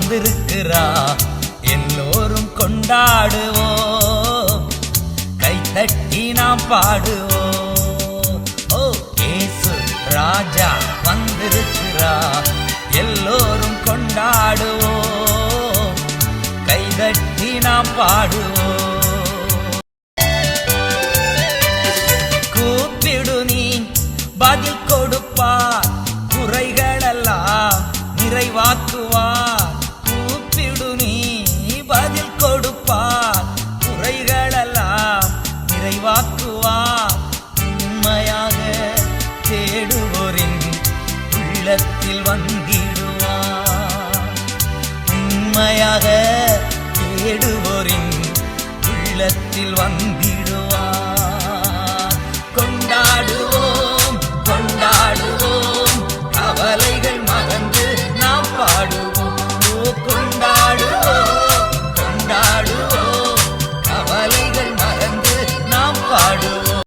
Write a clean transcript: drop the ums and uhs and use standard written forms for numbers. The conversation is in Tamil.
வந்திருக்கிறார். எல்லோரும் கொண்டாடுவோம், கைத்தட்டி நாம் பாடுவோம். ஓ இயேசு ராஜா வந்திருக்கிறார். எல்லோரும் கொண்டாடுவோம், கைதட்டி நாம் பாடுவோம். கூப்பிடு நீ பதில் கொடுப்பார், குறைகளெல்லாம் நிறைவாக்குவார். கூப்பிடு நீ பதில் கொடுப்பார், குறைகளெல்லாம் நிறைவாக்குவார். உண்மையாக தேடுவோரின் உள்ளத்தில் வந்திடுவார். உண்மையாக தேடுவோரின் உள்ளத்தில்